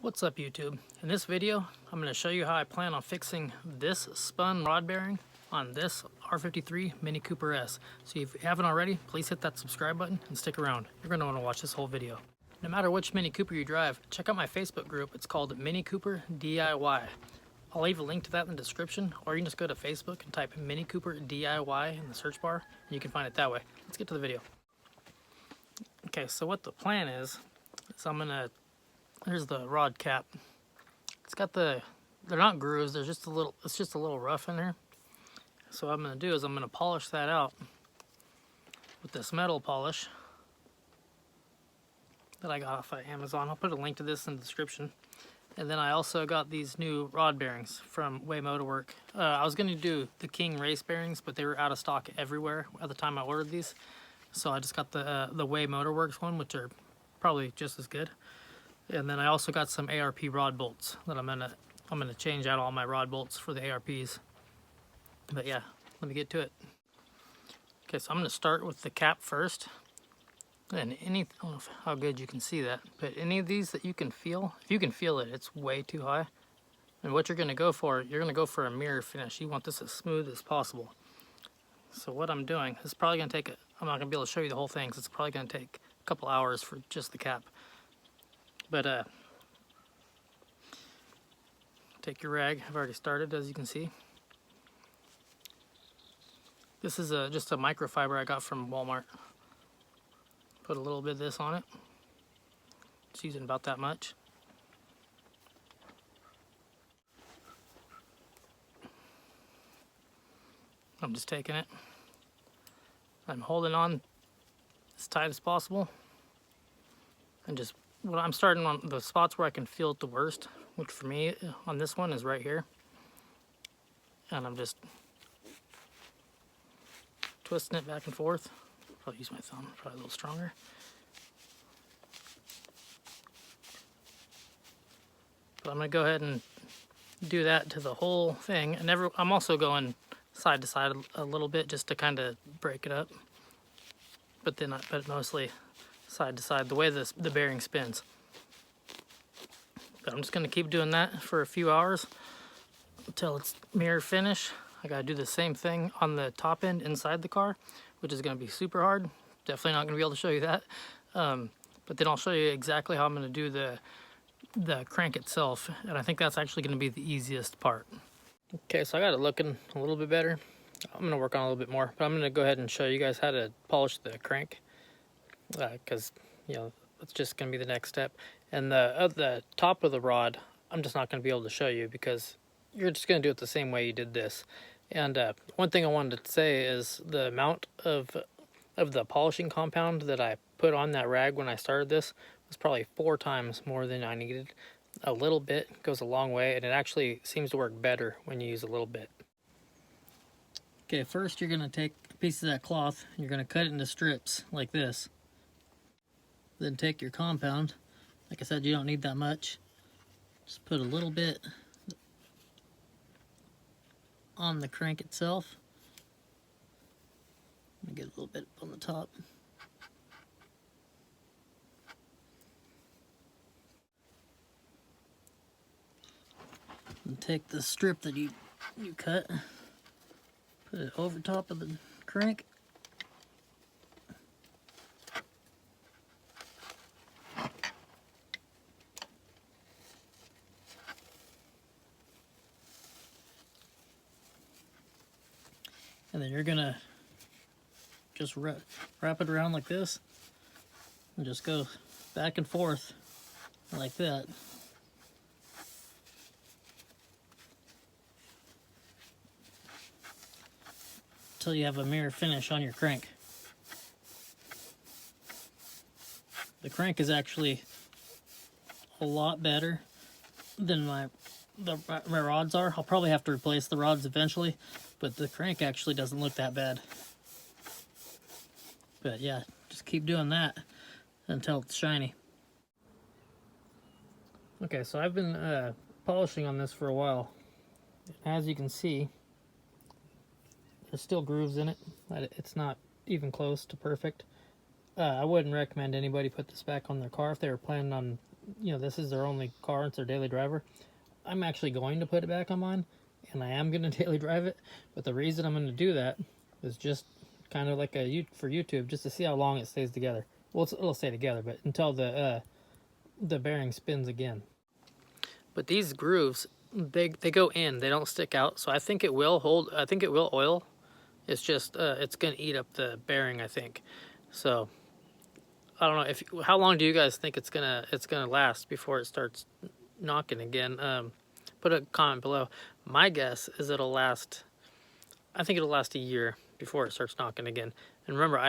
What's up YouTube? In this video, I'm going to show you how I plan on fixing this spun rod bearing on this R53 Mini Cooper S. So if you haven't already, please hit that subscribe button and stick around. You're going to want to watch this whole video. No matter which Mini Cooper you drive, check out my Facebook group. It's called Mini Cooper DIY. I'll leave a link to that in the description, or you can just go to Facebook and type Mini Cooper DIY in the search bar, and you can find it that way. Let's get to the video. Okay, so what the plan is I'm going to here's the rod cap. It's got they're not grooves, it's just a little rough in there. So what I'm going to do is I'm going to polish that out with this metal polish that I got off of Amazon. I'll put a link to this in the description. And then I also got these new rod bearings from Way Motorwork. I was going to do the King race bearings, but they were out of stock everywhere at the time I ordered these. So I just got the Way Motorworks one, which are probably just as good. And then I also got some ARP rod bolts that I'm gonna change out all my rod bolts for the ARPs. But yeah, let me get to it. Okay, so I'm gonna start with the cap first. And I don't know how good you can see that, but any of these that you can feel, if you can feel it, it's way too high. And what you're gonna go for a mirror finish. You want this as smooth as possible. So what I'm doing is probably gonna take I'm not gonna be able to show you the whole thing, because it's probably gonna take a couple hours for just the cap. But take your rag. I've already started, as you can see. This is just a microfiber I got from Walmart. Put a little bit of this on it. Just using about that much. I'm just taking it. I'm holding on as tight as possible. And just I'm starting on the spots where I can feel it the worst, which for me on this one is right here. And I'm just twisting it back and forth. I'll use my thumb, probably a little stronger. But I'm gonna go ahead and do that to the whole thing. And I'm also going side to side a little bit just to kind of break it up. But mostly side to side, the way the bearing spins. But I'm just going to keep doing that for a few hours until it's mirror finish. I got to do the same thing on the top end inside the car, which is going to be super hard. Definitely not going to be able to show you that. But then I'll show you exactly how I'm going to do the crank itself, and I think that's actually going to be the easiest part. Okay, so I got it looking a little bit better. I'm going to work on it a little bit more, but I'm going to go ahead and show you guys how to polish the crank. Because it's just going to be the next step. And the top of the rod, I'm just not going to be able to show you because you're just going to do it the same way you did this. And one thing I wanted to say is the amount of the polishing compound that I put on that rag when I started this was probably 4 times more than I needed. A little bit goes a long way, and it actually seems to work better when you use a little bit. Okay, first you're going to take a piece of that cloth and you're going to cut it into strips like this. Then take your compound. Like I said, you don't need that much. Just put a little bit on the crank itself. I'm gonna get a little bit on the top. And take the strip that you cut, put it over top of the crank. And then you're gonna just wrap it around like this and just go back and forth like that. Until you have a mirror finish on your crank. The crank is actually a lot better than my rods are. I'll probably have to replace the rods eventually, but the crank actually doesn't look that bad. But yeah, just keep doing that until it's shiny. Okay, so I've been polishing on this for a while. As you can see, there's still grooves in it. It's not even close to perfect. I wouldn't recommend anybody put this back on their car if they were planning on you know, this is their only car, it's their daily driver. I'm actually going to put it back on mine, and I am going to daily drive it. But the reason I'm going to do that is just kind of like for YouTube, just to see how long it stays together. Well, it'll stay together, but until the bearing spins again. But these grooves, they go in, they don't stick out. So I think it will hold. I think it will oil. It's just it's going to eat up the bearing, I think. So I don't know how long do you guys think it's gonna last before it starts knocking again? Put a comment below. My guess is it'll last. I think it'll last a year before it starts knocking again. And remember, when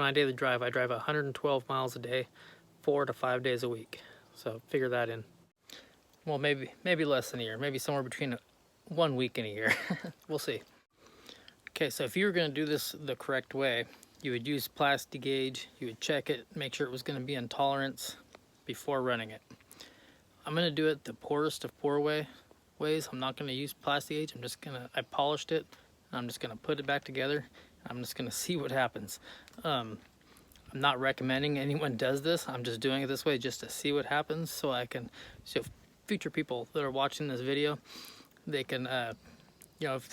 I daily drive, I drive 112 miles a day, 4 to 5 days a week. So figure that in. Well, maybe less than a year. Maybe somewhere between 1 week and a year. We'll see. Okay, so if you were going to do this the correct way, you would use plasti gauge. You would check it, make sure it was going to be in tolerance before running it. I'm going to do it the poorest of poor ways. I'm not going to use plasti gauge. I polished it. I'm just going to put it back together. I'm just going to see what happens. I'm not recommending anyone does this. I'm just doing it this way just to see what happens, so future people that are watching this video, they can, you know, if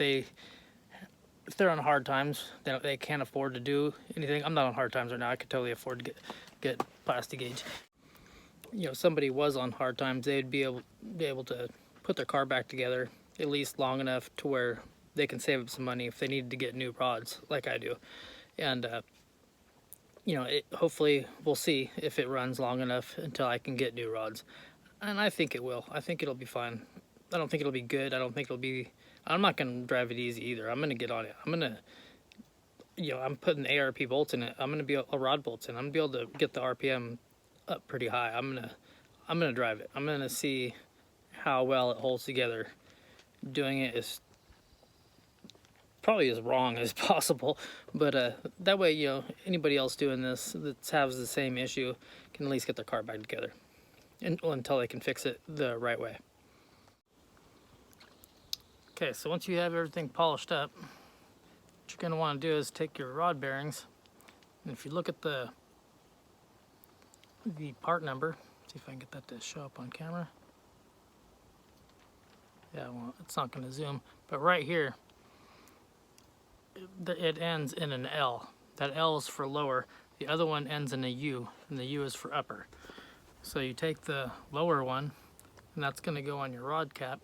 they're on hard times, they can't afford to do anything. I'm not on hard times right now. I could totally afford to get plasti gauge. You know, somebody was on hard times, they'd be able to put their car back together at least long enough to where they can save up some money if they needed to get new rods like I do. And you know, hopefully we'll see if it runs long enough until I can get new rods. And I think it will. I think it'll be fine. I don't think it'll be good. I'm not going to drive it easy either. I'm going to get on it. You know, I'm putting ARP bolts in it. I'm going to be a rod bolts in. I'm going to be able to get the RPM up pretty high. I'm going to drive it. I'm going to see how well it holds together. Doing it is probably as wrong as possible, but that way, you know, anybody else doing this that has the same issue can at least get their car back together until they can fix it the right way. Okay, so once you have everything polished up, what you're going to want to do is take your rod bearings, and if you look at the part number, see if I can get that to show up on camera. Yeah, well, it's not going to zoom, but right here, it ends in an L. That L is for lower. The other one ends in a U, and the U is for upper. So you take the lower one, and that's going to go on your rod cap.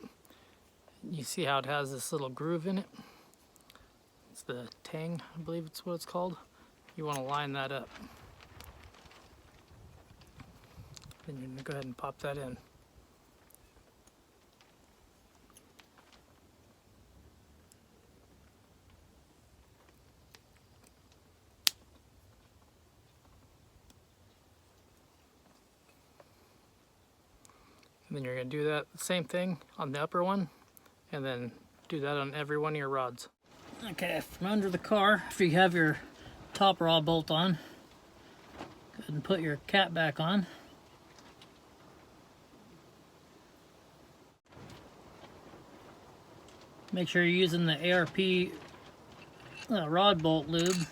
You see how it has this little groove in it? It's the tang, I believe it's what it's called. You want to line that up. Then you're going to go ahead and pop that in. And then you're going to do that same thing on the upper one, and then do that on every one of your rods. Okay, from under the car, if you have your top rod bolt on, go ahead and put your cap back on. Make sure you're using the ARP rod bolt lube,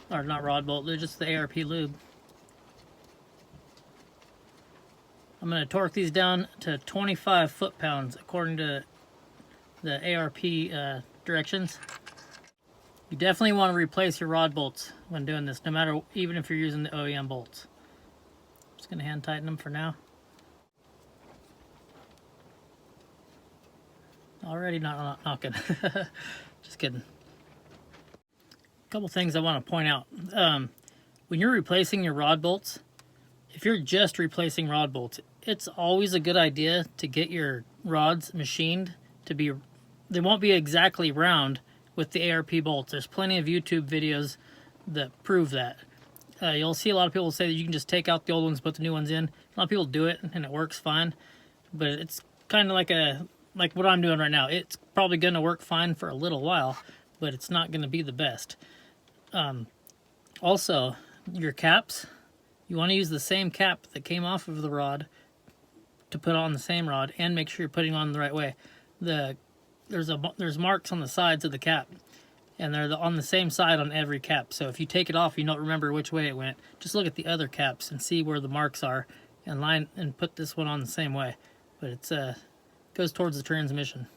or not rod bolt lube, just the ARP lube. I'm going to torque these down to 25 foot-pounds according to the ARP directions. You definitely want to replace your rod bolts when doing this, no matter, even if you're using the OEM bolts. I'm just going to hand tighten them for now. Already not knocking. Just kidding. A couple things I want to point out. When you're replacing your rod bolts, if you're just replacing rod bolts, it's always a good idea to get your rods machined to be, they won't be exactly round with the ARP bolts. There's plenty of YouTube videos that prove that. You'll see a lot of people say that you can just take out the old ones, put the new ones in. A lot of people do it and it works fine, but it's kind of like what I'm doing right now. It's probably going to work fine for a little while, but it's not going to be the best. Also, your caps, you want to use the same cap that came off of the rod to put on the same rod, and make sure you're putting on the right way. There's marks on the sides of the cap, and they're on the same side on every cap. So if you take it off, you don't remember which way it went, just look at the other caps and see where the marks are, and put this one on the same way, but it's goes towards the transmission.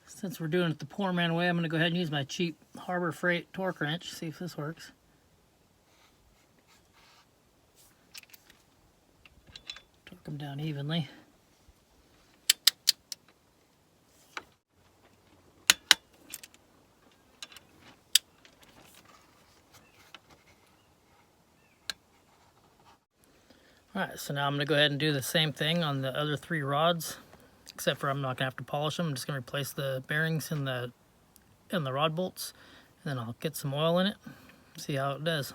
Since we're doing it the poor man way, I'm going to go ahead and use my cheap Harbor Freight torque wrench, see if this works. Torque them down evenly. Alright, so now I'm going to go ahead and do the same thing on the other 3 rods. Except for I'm not gonna have to polish them. I'm just gonna replace the bearings in the rod bolts, and then I'll get some oil in it, see how it does.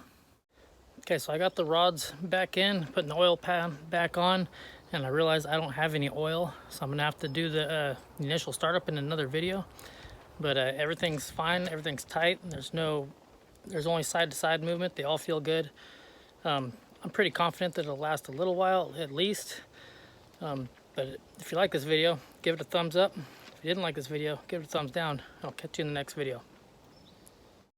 Okay, so I got the rods back in, putting the oil pan back on, and I realized I don't have any oil, so I'm gonna have to do the initial startup in another video. But everything's fine, everything's tight. There's only side-to-side movement. They all feel good. I'm pretty confident that it'll last a little while at least. But if you like this video, give it a thumbs up. If you didn't like this video, give it a thumbs down. I'll catch you in the next video.